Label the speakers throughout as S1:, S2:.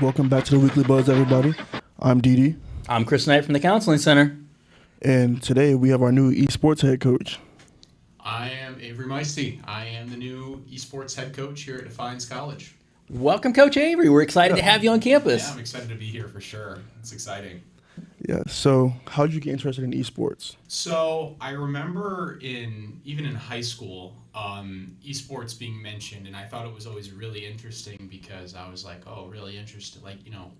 S1: Welcome back to the Weekly Buzz, everybody. I'm Didi,
S2: I'm Chris Knight from the Counseling Center.
S1: and today we have our new esports head coach.
S3: I am Avery Meiste. I am the new esports head coach here at Defiance College.
S2: Welcome, Coach Avery. We're excited to have you on campus.
S3: Yeah, I'm excited to be here for sure. It's exciting.
S1: Yeah, so how did you get interested in esports?
S3: So I remember even in high school, esports being mentioned, and I thought it was always really interesting because I was like, oh, really interested,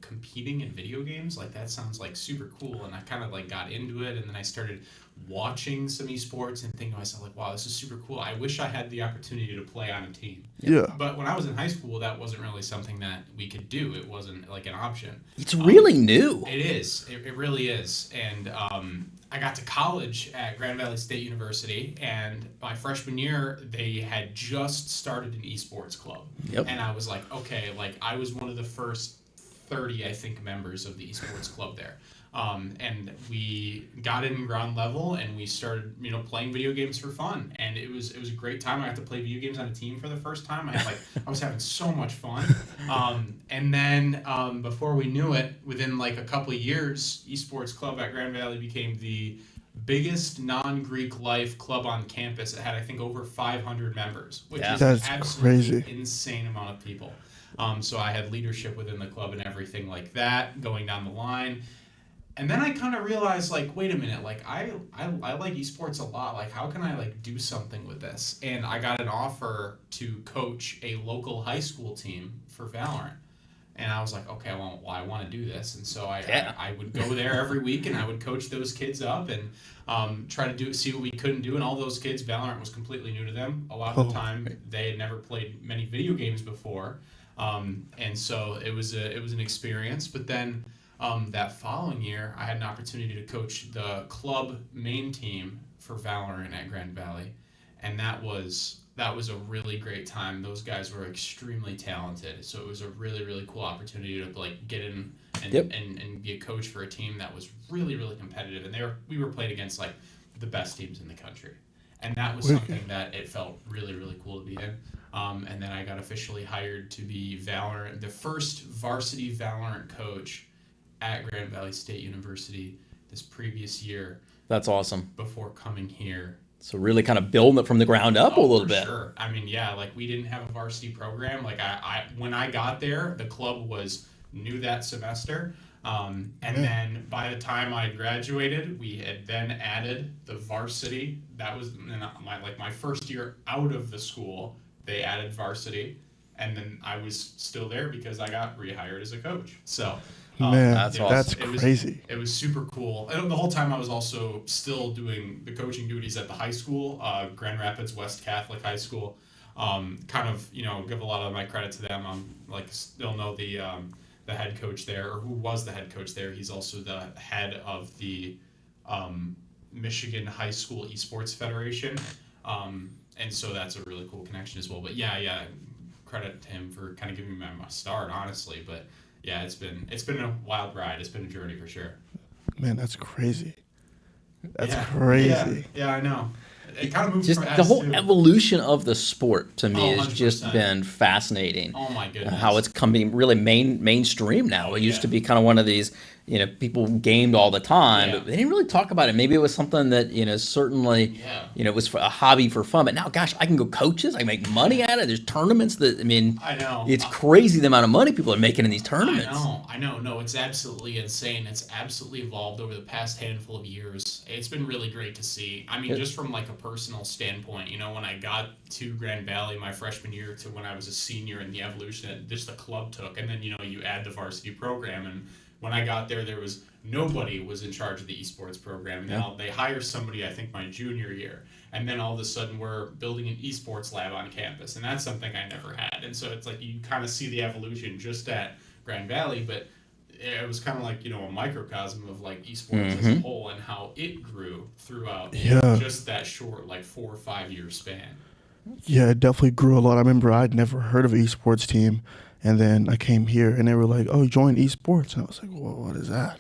S3: competing in video games, like that sounds like super cool, and I kind of like got into it, and then I started watching some esports and thinking to myself like, wow, this is super cool. I wish I had the opportunity to play on a team.
S1: Yeah.
S3: But when I was in high school, that wasn't really something that we could do. It wasn't like an option.
S2: It's really new.
S3: It is. It really is. And I got to college at Grand Valley State University, and my freshman year, they had just started an esports club.
S2: Yep.
S3: And I was like, okay, like I was one of the first 30, I think, members of the esports club there. And we got in ground level and we started, playing video games for fun. And it was a great time. I got to play video games on a team for the first time. I was having so much fun. And then before we knew it, within like a couple of years, esports club at Grand Valley became the biggest non-Greek life club on campus. It had, I think, over 500 members, which is
S1: That's
S3: absolutely
S1: crazy.
S3: insane amount of people. So I had leadership within the club and everything like that going down the line. And then I kind of realized, like, wait a minute, like, I like esports a lot. Like, how can I, like, do something with this? And I got an offer to coach a local high school team for Valorant. And I was like, okay, well, I want to do this. And so I would go there every week, and I would coach those kids up and try to see what we couldn't do. And all those kids, Valorant was completely new to them. A lot of the time, they had never played many video games before. And so it was an experience. But then that following year, I had an opportunity to coach the club main team for Valorant at Grand Valley, and that was a really great time. Those guys were extremely talented, so it was a really, really cool opportunity to like get in and be a coach for a team that was really, really competitive. And we were played against like the best teams in the country, and that was something that it felt really, really cool to be in. And then I got officially hired to be the first varsity Valorant coach at Grand Valley State University this previous year.
S2: That's awesome.
S3: Before coming here.
S2: So really kind of building it from the ground up a little bit.
S3: Sure. I mean, yeah, like we didn't have a varsity program. Like I when I got there, the club was new that semester. And then by the time I graduated, we had then added the varsity. That was my first year out of the school. They added varsity, and then I was still there because I got rehired as a coach. So
S1: Man,
S2: that's awesome.
S1: That's crazy.
S3: It was super cool. And the whole time I was also still doing the coaching duties at the high school, Grand Rapids West Catholic High School. Give a lot of my credit to them. Still know the head coach there, or who was the head coach there. He's also the head of the Michigan High School Esports Federation. And so that's a really cool connection as well. But yeah, credit to him for kind of giving me my start, honestly. But yeah, it's been a wild ride. It's been a journey for sure.
S1: Man, that's crazy. That's crazy.
S3: Yeah, I know. It kind of moves
S2: Just
S3: from
S2: the whole
S3: S2.
S2: evolution of the sport to me has
S3: 100%.
S2: just been fascinating.
S3: Oh my goodness.
S2: How it's coming really mainstream now. It used to be kind of one of these, people gamed all the time, but they didn't really talk about it. Maybe it was something that, certainly, it was a hobby for fun. But now, gosh, I can go coaches. I can make money at it. There's tournaments that,
S3: I know.
S2: It's crazy the amount of money people are making in these tournaments.
S3: I know. No, it's absolutely insane. It's absolutely evolved over the past handful of years. It's been really great to see. I mean, just from like a personal standpoint, when I got to Grand Valley my freshman year to when I was a senior, and the evolution that just the club took, and then, you add the varsity program, and when I got there, nobody was in charge of the esports program. Now they hire somebody, I think, my junior year, and then all of a sudden we're building an esports lab on campus, and that's something I never had. And so it's like you kind of see the evolution just at Grand Valley, but it was kind of like, a microcosm of like esports as a whole and how it grew throughout just that short, like 4 or 5 year span.
S1: Yeah, it definitely grew a lot. I remember I'd never heard of an esports team. And then I came here, and they were like, "Oh, join esports." And I was like, "Well, what is that?"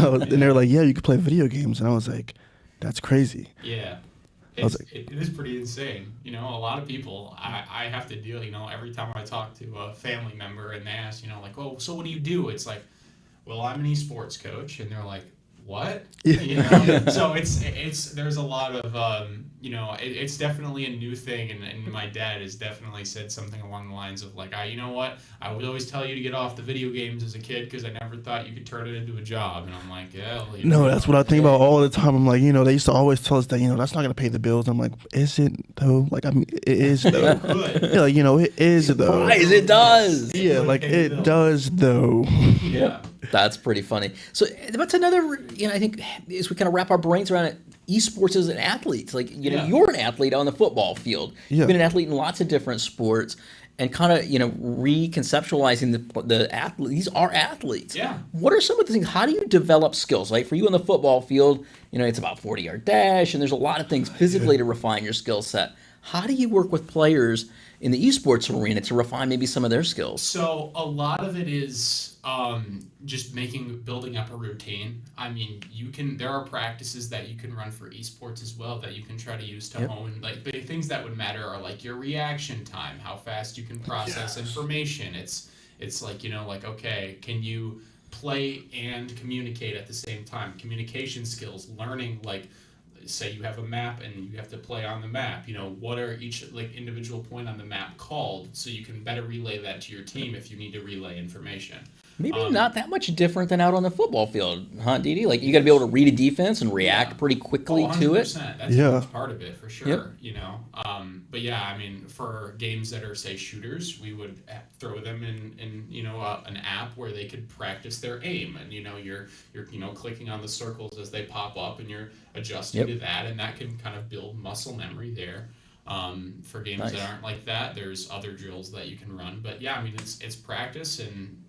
S1: And they were like, "Yeah, you can play video games." And I was like, "That's crazy."
S3: Yeah.
S1: I was
S3: It is pretty insane. You know, a lot of people I have to deal, you know, every time I talk to a family member and they ask, you know, like, oh, so what do you do? It's like, well, I'm an esports coach, and they're like, what? You know, so it's there's a lot of you know, it's definitely a new thing, and my dad has definitely said something along the lines of like, you know what, I would always tell you to get off the video games as a kid because I never thought you could turn it into a job, and I'm like, yeah, well, you
S1: No,
S3: know,
S1: that's what I think about all the time. I'm like, they used to always tell us that, that's not gonna pay the bills. I'm like, is it though? Like, I mean, it is though.
S3: Good.
S1: Yeah, like, it is though.
S2: Surprise, it does.
S1: Yeah, like it does though.
S3: Yeah.
S2: That's pretty funny. So that's another, I think as we kind of wrap our brains around it, esports as an athlete, like,
S3: Yeah.
S2: you're an athlete on the football field.
S1: Yeah.
S2: You've been an athlete in lots of different sports, and kind of, reconceptualizing the athlete. These are athletes.
S3: Yeah.
S2: What are some of the things? How do you develop skills? Like for you on the football field, it's about 40-yard dash, and there's a lot of things physically to refine your skill set. How do you work with players in the esports arena to refine maybe some of their skills?
S3: So a lot of it is just building up a routine. I mean, there are practices that you can run for esports as well that you can try to use to hone. Like the things that would matter are like your reaction time, how fast you can process information. It's like, like, okay, can you play and communicate at the same time? Communication skills, learning, like, say you have a map and you have to play on the map, what are each like individual point on the map called, so you can better relay that to your team if you need to relay information.
S2: Maybe not that much different than out on the football field, huh, Didi? Like you got to be able to read a defense and react pretty quickly to it.
S3: 100%. That's a huge part of it for sure. But yeah, I mean, for games that are, say, shooters, we would throw them in an app where they could practice their aim, and you're clicking on the circles as they pop up, and you're adjusting to that, and that can kind of build muscle memory there. For games that aren't like that, there's other drills that you can run. But yeah, I mean, it's practice, and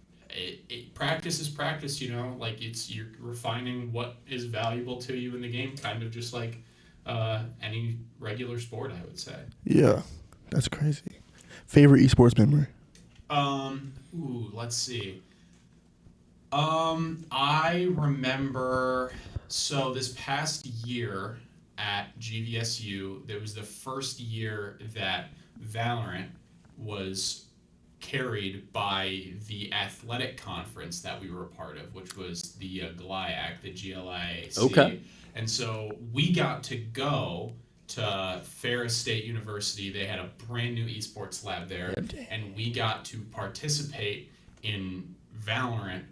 S3: practice is practice. Like you're refining what is valuable to you in the game, kind of just like any regular sport, I would say.
S1: Yeah, that's crazy. Favorite esports memory?
S3: Let's see. I remember, so this past year at GVSU, there was the first year that Valorant was carried by the athletic conference that we were a part of, which was the GLIAC, the GLIAC.
S2: Okay.
S3: And so we got to go to Ferris State University. They had a brand new esports lab there, and we got to participate in Valorant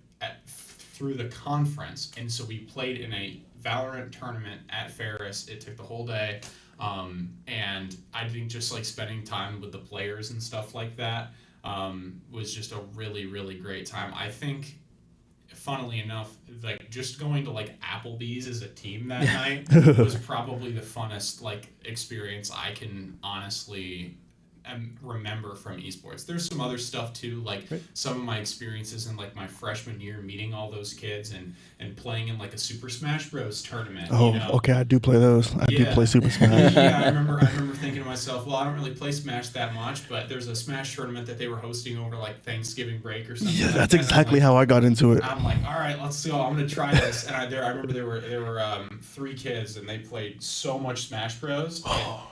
S3: through the conference. And so we played in a Valorant tournament at Ferris. It took the whole day. And I think just like spending time with the players and stuff like that was just a really, really great time. I think, funnily enough, like just going to like Applebee's as a team that night was probably the funnest like experience I can honestly remember from esports. There's some other stuff too, like some of my experiences in like my freshman year, meeting all those kids and playing in like a Super Smash Bros tournament.
S1: Okay, I do play those. I do play Super Smash.
S3: Yeah, I remember thinking to myself, well, I don't really play Smash that much, but there's a Smash tournament that they were hosting over like Thanksgiving break or something.
S1: Yeah, that's exactly how I got into it.
S3: I'm like, all right, let's go. I'm gonna try this. And I remember there were 3 kids, and they played so much Smash Bros.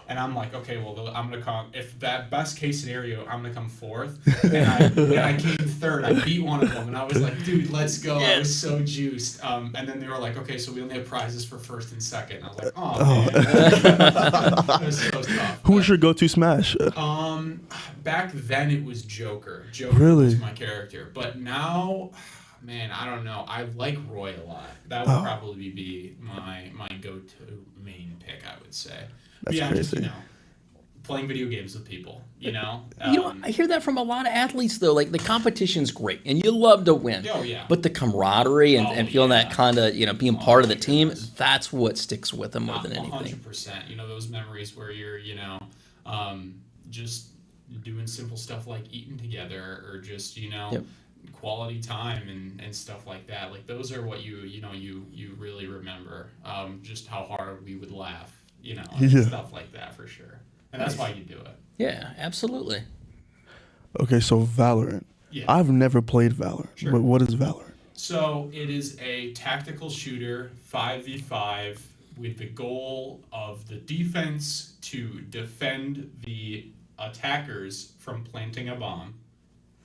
S3: And I'm like, okay, well, I'm gonna come. If that best case scenario, I'm gonna come 4th. And I came 3rd. I beat one of them, and I was like, dude, let's go. I was so juiced. And then they were like, okay, so we only have prizes for 1st and 2nd. I was like, oh. Man. It was so tough.
S1: Who was your go-to Smash?
S3: Back then it was Joker. Joker
S1: Really?
S3: was my character. But now, man, I don't know. I like Roy a lot. That would probably be my go-to main pick, I would say.
S1: That's crazy.
S3: Just, playing video games with people,
S2: I hear that from a lot of athletes, though. Like, the competition's great, and you love to win.
S3: Oh, yeah.
S2: But the camaraderie and feeling that kind of, being part of the team, that's what sticks with them more than anything.
S3: 100%. Those memories where you're, just doing simple stuff like eating together or just, quality time and stuff like that. Like, those are what you really remember. Just how hard we would laugh, stuff like that for sure. And that's why you do it.
S2: Yeah, absolutely.
S1: Okay, so Valorant.
S3: Yeah.
S1: I've never played Valorant.
S3: Sure.
S1: But what is Valorant?
S3: So it is a tactical shooter, 5v5, with the goal of the defense to defend the attackers from planting a bomb,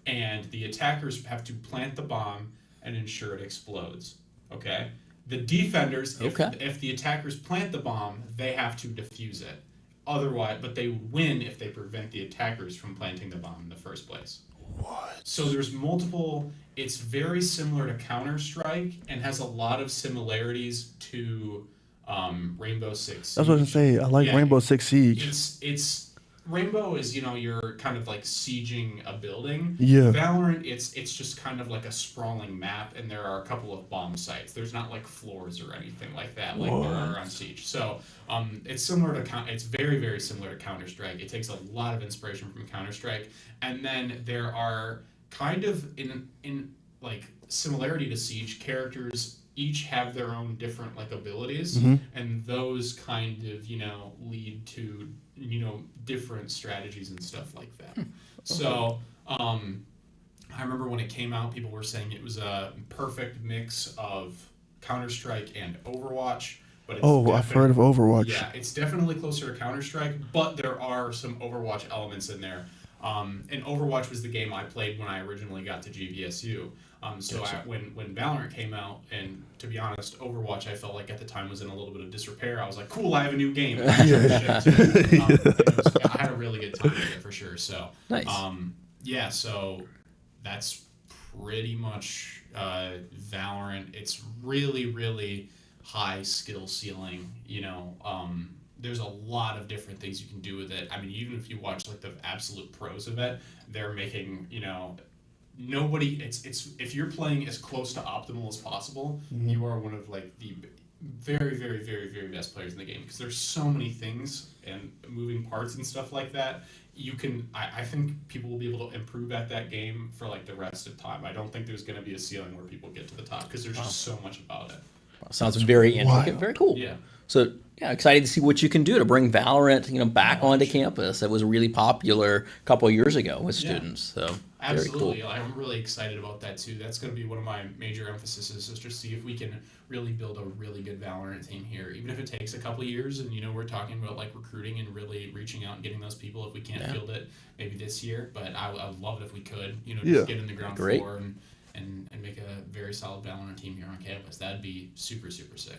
S3: and the attackers have to plant the bomb and ensure it explodes. Okay? The defenders,
S2: Okay.
S3: if the attackers plant the bomb, they have to defuse it. Otherwise, but they would win if they prevent the attackers from planting the bomb in the first place.
S1: What?
S3: So there's multiple. It's very similar to Counter Strike and has a lot of similarities to Rainbow Six.
S1: That's what I was gonna say. I like
S3: Yeah,
S1: Rainbow Six Siege.
S3: It's Rainbow is, you're kind of like sieging a building.
S1: Yeah.
S3: Valorant, it's just kind of like a sprawling map, and there are a couple of bomb sites. There's not like floors or anything like that like there are on Siege. So it's similar to it's very, very similar to Counter Strike. It takes a lot of inspiration from Counter Strike, and then there are kind of in like similarity to Siege, characters each have their own different like abilities, and those kind of lead to different strategies and stuff like that. So I remember when it came out, people were saying it was a perfect mix of Counter-Strike and Overwatch. But it's
S1: I've heard of Overwatch.
S3: Yeah, it's definitely closer to Counter-Strike, but there are some Overwatch elements in there. And Overwatch was the game I played when I originally got to GVSU.
S1: Gotcha.
S3: When Valorant came out, and to be honest, Overwatch I felt like at the time was in a little bit of disrepair. I was like, cool, I have a new game. I had a really good time with it for sure. So
S2: Nice.
S3: yeah, so that's pretty much Valorant. It's really, really high skill ceiling. There's a lot of different things you can do with it. I mean, even if you watch like the absolute pros of it, they're making nobody. It's if you're playing as close to optimal as possible, you are one of like the very, very, very, very best players in the game, because there's so many things and moving parts and stuff like that. I think people will be able to improve at that game for like the rest of time. I don't think there's going to be a ceiling where people get to the top, because there's just so much about it.
S2: Sounds very intricate.
S1: wild.
S2: Very cool.
S3: Yeah.
S2: So yeah, excited to see what you can do to bring Valorant, back onto campus. It was really popular a couple of years ago with students. So very
S3: Absolutely.
S2: cool.
S3: I'm really excited about that too. That's going to be one of my major emphases, is to see if we can really build a really good Valorant team here, even if it takes a couple of years. And we're talking about like recruiting and really reaching out and getting those people if we can't field it maybe this year. But I'd love it if we could, just get in the ground
S2: Great.
S3: floor and make a very solid Valorant team here on campus. That'd be super, super sick.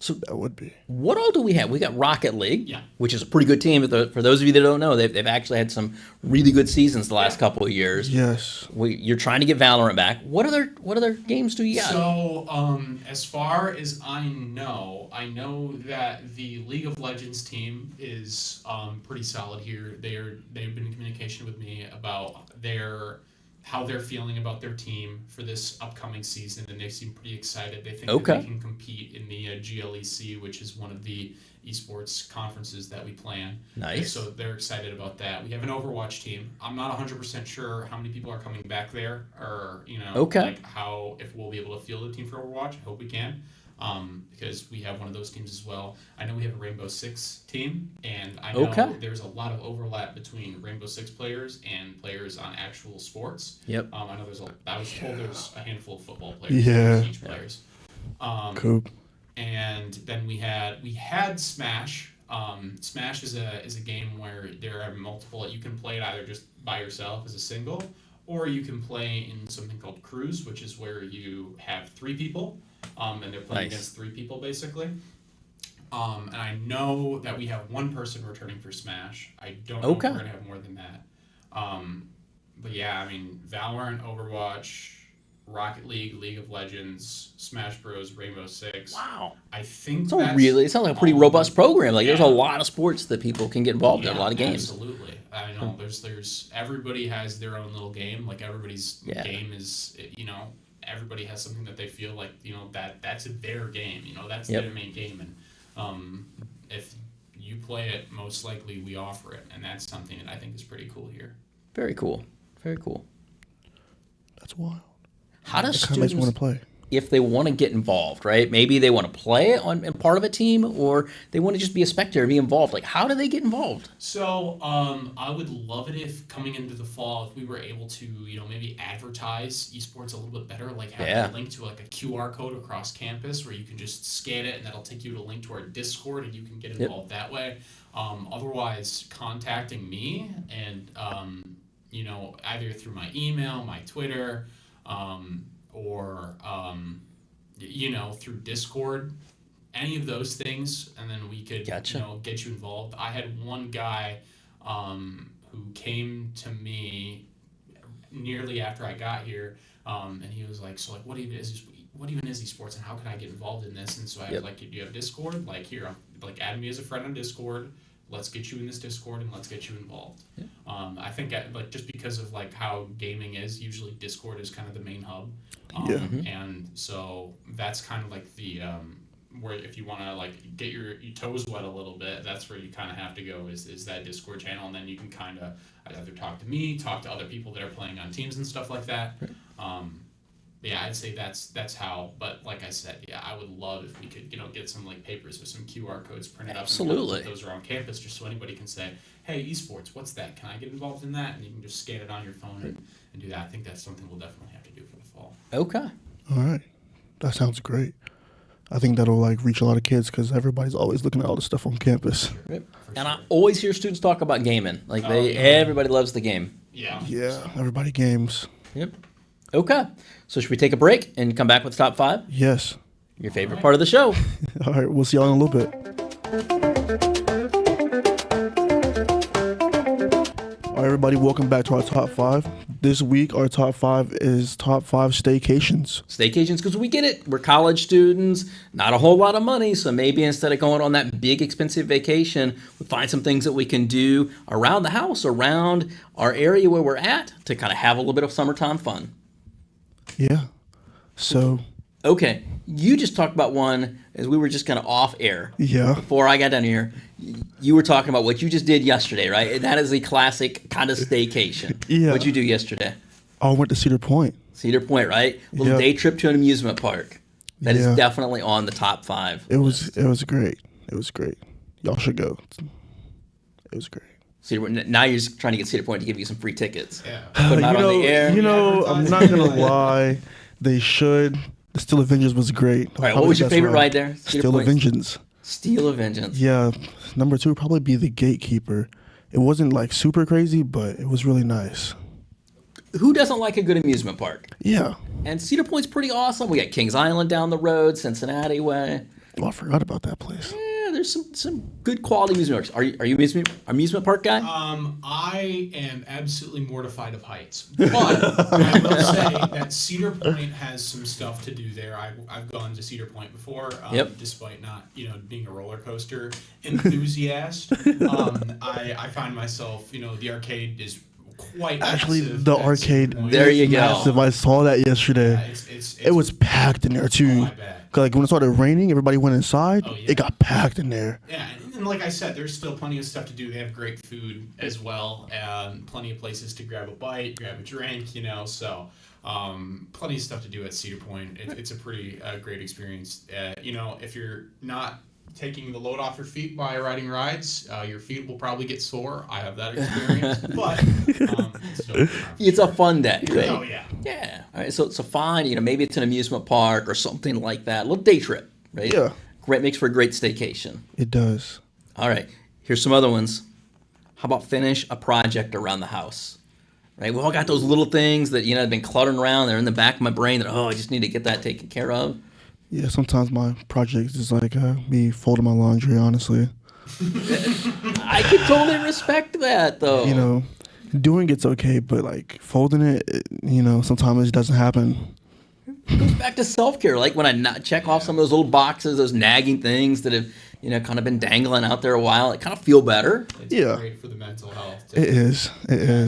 S2: So
S1: That would be.
S2: what all do we have? We got Rocket League,
S3: Yeah.
S2: which is a pretty good team. For those of you that don't know, they've actually had some really good seasons the last couple of years.
S1: Yes.
S2: You're trying to get Valorant back. What other games do you got?
S3: So, as far as I know that the League of Legends team is pretty solid here. They've been in communication with me about how they're feeling about their team for this upcoming season, and they seem pretty excited. They think that
S2: Okay.
S3: they can compete in the GLEC, which is one of the esports conferences that we plan.
S2: Nice.
S3: So they're excited about that. We have an Overwatch team. I'm not 100% sure how many people are coming back there, or
S2: Okay.
S3: like if we'll be able to field a team for Overwatch. I hope we can, because we have one of those teams as well. I know we have a Rainbow Six team, and I know
S2: Okay.
S3: there's a lot of overlap between Rainbow Six players and players on actual sports.
S2: Yep.
S3: I know I was told there's a handful of football players,
S1: Yeah.
S3: Siege players.
S1: Coop.
S3: And then we had Smash. Smash is a game where there are multiple. You can play it either just by yourself as a single, or you can play in something called Cruise, which is where you have three people, and they're playing
S2: Nice.
S3: against three people basically. And I know that we have one person returning for Smash. I don't know
S2: Okay.
S3: if we're gonna have more than that. But yeah, I mean, Valorant, Overwatch, Rocket League, League of Legends, Smash Bros, Rainbow Six.
S2: Wow.
S3: I think
S2: It
S3: that's
S2: sounds like a pretty
S3: all
S2: robust
S3: the-
S2: program. Like there's a
S3: Yeah.
S2: lot of sports that people can get involved in, a lot of games.
S3: Absolutely. I know there's everybody has their own little game. Like everybody's
S2: Yeah.
S3: game is, everybody has something that they feel like, that's their game. That's
S2: Yep.
S3: their main game. And if you play it, most likely we offer it, and that's something that I think is pretty cool here.
S2: Very cool. Very cool.
S1: That's wild.
S2: How does
S1: It kind of makes me
S2: students?
S1: want to play.
S2: if they want to get involved, right? Maybe they want to play on and part of a team, or they want to just be a spectator, be involved. Like, how do they get involved?
S3: So, I would love it if coming into the fall, if we were able to, maybe advertise esports a little bit better, like have a link to like a QR code across campus where you can just scan it and that'll take you to a link to our Discord and you can get involved that way. Otherwise, contacting me and, either through my email, my Twitter, or through Discord, any of those things, and then we could get you involved. I had one guy who came to me nearly after I got here, and he was like, "So like, what even is esports, and how can I get involved in this?" And so I was like, "Do you have Discord? Like here, like add me as a friend on Discord. Let's get you in this Discord and let's get you involved." Yeah. I think just because of like how gaming is, usually Discord is kind of the main hub. And so that's kind of like the where if you want to like get your toes wet a little bit, that's where you kind of have to go is that Discord channel, and then you can kind of either talk to me, talk to other people that are playing on teams and stuff like that. Yeah, I'd say that's how. But like I said, I would love if we could, get some like papers with some QR codes printed up.
S2: Absolutely.
S3: And those are on campus, just so anybody can say, "Hey, esports, what's that? Can I get involved in that?" And you can just scan it on your phone and do that. I think that's something we'll definitely have to do for the fall.
S2: Okay.
S1: All right, that sounds great. I think that'll like reach a lot of kids because everybody's always looking at all this stuff on campus.
S2: Yep. And I always hear students talk about gaming. Like everybody loves the game.
S3: Yeah.
S1: Yeah, everybody games.
S2: Yep. Okay. So should we take a break and come back with the top 5?
S1: Yes.
S2: Your favorite part of the show.
S1: All right, we'll see y'all in a little bit. All right, everybody, welcome back to our top 5. This week, our top 5 is top 5 staycations.
S2: Staycations, because we get it. We're college students, not a whole lot of money. So maybe instead of going on that big expensive vacation, we find some things that we can do around the house, around our area where we're at, to kind of have a little bit of summertime fun.
S1: Yeah. So.
S2: Okay. You just talked about one as we were just kind of off air.
S1: Yeah.
S2: Before I got down here, you were talking about what you just did yesterday, right? And that is a classic kind of staycation.
S1: Yeah.
S2: What'd you do yesterday?
S1: I went to Cedar Point.
S2: Cedar Point, right? Little day trip to an amusement park. That is definitely on the top 5.
S1: It was great. It was great. Y'all should go. It was great.
S2: Cedar Point. Now you're just trying to get Cedar Point to give you some free tickets.
S3: Yeah.
S2: Put them out on the air.
S1: I'm not gonna lie. They should. The Steel of Vengeance was great.
S2: All right, what was your favorite ride there?
S1: Steel of Vengeance.
S2: Steel of Vengeance.
S1: Yeah. Number 2 would probably be the Gatekeeper. It wasn't like super crazy, but it was really nice.
S2: Who doesn't like a good amusement park?
S1: Yeah.
S2: And Cedar Point's pretty awesome. We got Kings Island down the road, Cincinnati way.
S1: Oh, I forgot about that place.
S2: Yeah, there's some good quality amusement parks. Are you amusement park guy?
S3: I am absolutely mortified of heights, but I will say that Cedar Point has some stuff to do there. I've gone to Cedar Point before, despite not being a roller coaster enthusiast. I find myself the arcade is quite
S1: actually
S3: massive
S1: the
S3: at
S1: arcade.
S3: Cedar Point.
S2: There you go.
S1: Massive. I saw that yesterday.
S3: Yeah,
S1: it was packed in there too.
S3: I bet.
S1: Like when it started raining, everybody went inside.
S3: Oh, yeah.
S1: It got packed in there.
S3: Yeah, and like I said, there's still plenty of stuff to do. They have great food as well, and plenty of places to grab a bite, grab a drink, so plenty of stuff to do at Cedar Point. It's a pretty great experience. If you're not taking the load off your feet by riding rides, your feet will probably get sore. I have that experience, but
S2: it's a fun day. Right?
S3: Oh yeah.
S2: Yeah. All right. So fine. Maybe it's an amusement park or something like that. A little day trip, right?
S1: Yeah.
S2: Great, makes for a great staycation.
S1: It does.
S2: All right. Here's some other ones. How about finish a project around the house? Right. We all got those little things that have been cluttering around. They're in the back of my brain that I just need to get that taken care of.
S1: Yeah, sometimes my project is like me folding my laundry, honestly.
S2: I could totally respect that, though.
S1: Doing it's okay, but like folding it, sometimes it just doesn't happen.
S2: It goes back to self-care. Like when I check off some of those little boxes, those nagging things that have, kind of been dangling out there a while, I kind of feel better.
S3: It's great for the mental health.
S1: It is.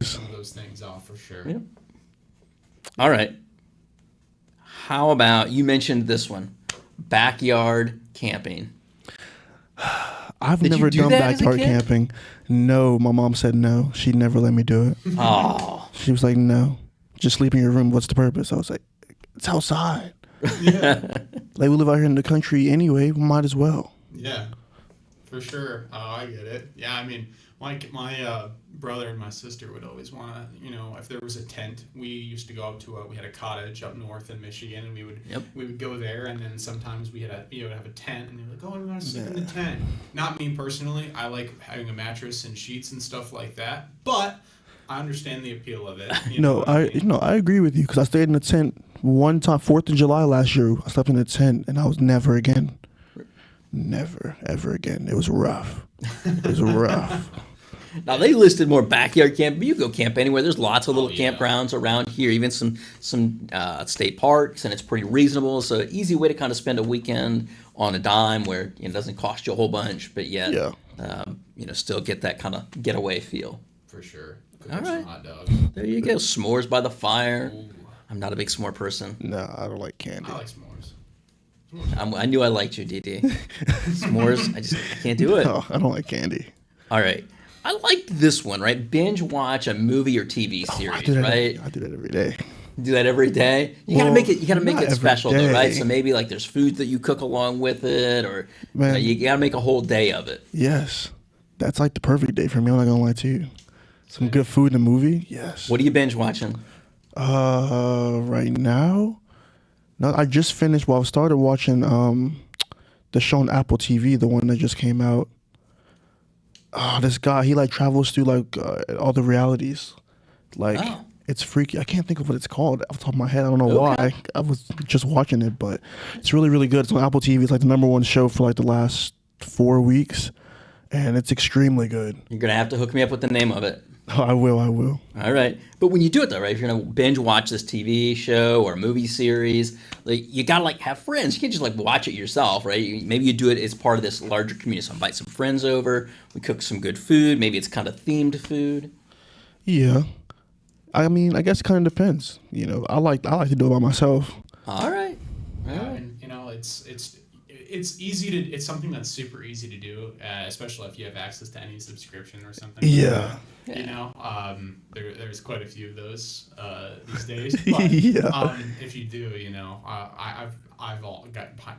S3: Some of those things off for sure.
S2: Yeah. All right. How about, you mentioned this one, backyard camping.
S1: I've never done backyard camping. No, my mom said no. She never let me do it.
S2: Oh.
S1: She was like, no, just sleep in your room. What's the purpose? I was like, it's outside.
S3: Yeah.
S1: Like, we live out here in the country anyway. We might as well.
S3: Yeah, for sure. Oh, I get it. Yeah, I mean, my brother and my sister would always want to, if there was a tent, we used to go up to we had a cottage up north in Michigan, and we would go there, and then sometimes we would have a tent, and they were like, oh, we want to sleep in the tent. Not me personally. I like having a mattress and sheets and stuff like that, but I understand the appeal of it.
S1: I agree with you, because I stayed in a tent one time, 4th of July last year. I slept in a tent, and I was never again. Never, ever again. It was rough. It was rough.
S2: Now they listed more backyard camp, but you go camp anywhere. There's lots of little campgrounds around here, even some state parks, and it's pretty reasonable. So easy way to kind of spend a weekend on a dime where it doesn't cost you a whole bunch, but yet still get that kind of getaway feel.
S3: For sure.
S2: All right.
S3: Hot dogs.
S2: There you go. S'mores by the fire.
S3: Ooh.
S2: I'm not a big s'more person.
S1: No, I don't like candy.
S3: I like s'mores.
S2: I knew I liked you, DD. S'mores, I can't do it.
S1: No, I don't like candy.
S2: All right. I liked this one, right? Binge watch a movie or TV series, right?
S1: I do that every day.
S2: Do that every day. You gotta make it. You gotta make
S1: not
S2: it special,
S1: every
S2: though, right?
S1: day.
S2: So maybe like there's food that you cook along with it, or
S1: Man.
S2: you gotta make a whole day of it.
S1: Yes. That's like the perfect day for me. I'm not gonna lie to you. Some good food in a movie. Yes.
S2: What are you binge watching?
S1: Right now, no, I just finished. Well, I started watching the show on Apple TV, the one that just came out. This guy, he like travels through like all the realities. Like it's freaky. I can't think of what it's called off the top of my head. I don't know why. I was just watching it, but it's really, really good. It's on Apple TV. It's like the #1 show for like the last 4 weeks, and it's extremely good.
S2: You're gonna have to hook me up with the name of it.
S1: I will.
S2: All right. But when you do it though, right? If you're gonna binge watch this TV show or movie series, like you gotta like have friends. You can't just like watch it yourself, right? Maybe you do it as part of this larger community. So invite some friends over. We cook some good food. Maybe it's kind of themed food.
S1: Yeah. I mean, I guess it kind of depends. I like to do it by myself.
S2: All right.
S3: And it's easy to. It's something that's super easy to do, especially if you have access to any subscription or something.
S1: Yeah.
S3: There's quite a few of those these days. But, if you do, I've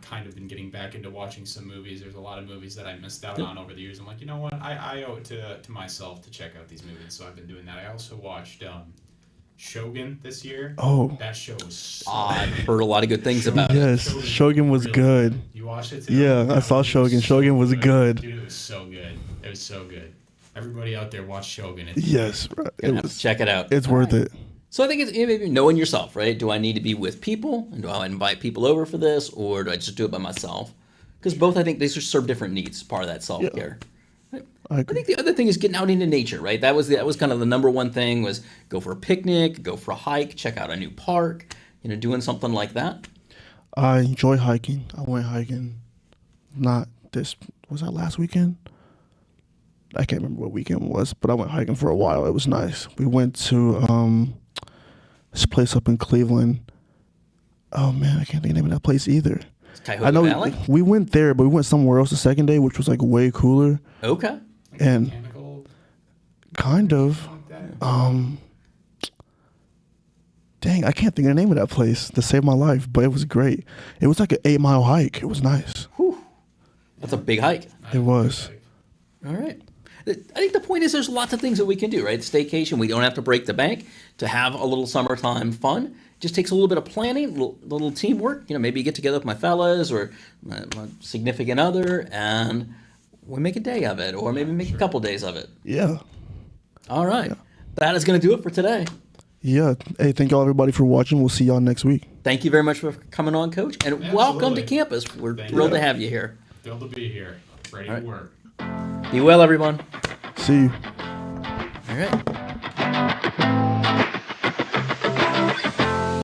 S3: kind of been getting back into watching some movies. There's a lot of movies that I missed out on over the years. I'm like, you know what? I owe it to myself to check out these movies. So I've been doing that. I also watched Shogun this year.
S1: Oh.
S3: That show was
S2: I've heard a lot of good things about it.
S1: Yes, Shogun was good.
S3: You watched it too?
S1: Yeah, I saw Shogun. Shogun was good.
S3: Dude, it was so good. It was so good. Everybody out there watch Shogun.
S1: Yes, right.
S2: Check it out.
S1: It's worth it.
S2: So I think it's maybe knowing yourself, right? Do I need to be with people, and do I invite people over for this, or do I just do it by myself? Because both, I think, they just serve different needs. Part of that self-care.
S1: I
S2: I
S1: agree.
S2: think the other thing is getting out into nature, right? That was kind of the #1 thing, was go for a picnic, go for a hike, check out a new park, doing something like that.
S1: I enjoy hiking. I went hiking. Was that last weekend? I can't remember what weekend it was, but I went hiking for a while. It was nice. We went to this place up in Cleveland. Oh man, I can't think of the name of that place either.
S2: Cuyahoga
S1: I know
S2: Valley?
S1: we went there, but we went somewhere else the second day, which was like way cooler.
S2: Okay.
S1: And
S3: Mechanical,
S1: kind of.
S3: like that.
S1: Dang, I can't think of the name of that place to save my life, but it was great. It was like an 8-mile hike. It was nice.
S2: That's a big hike.
S1: It was.
S2: All right. I think the point is there's lots of things that we can do, right? Staycation, we don't have to break the bank to have a little summertime fun. Just takes a little bit of planning, little teamwork. Maybe you get together with my fellas or my significant other, and we make a day of it, or maybe make a couple days of it.
S1: Yeah.
S2: All right. That is going to do it for today.
S1: Yeah. Hey, thank y'all everybody for watching. We'll see y'all next week.
S2: Thank you very much for coming on, Coach, and welcome to campus. We're thrilled to have you here.
S3: Thrilled to be here. Ready to work.
S2: Be well, everyone.
S1: See you.
S2: All right.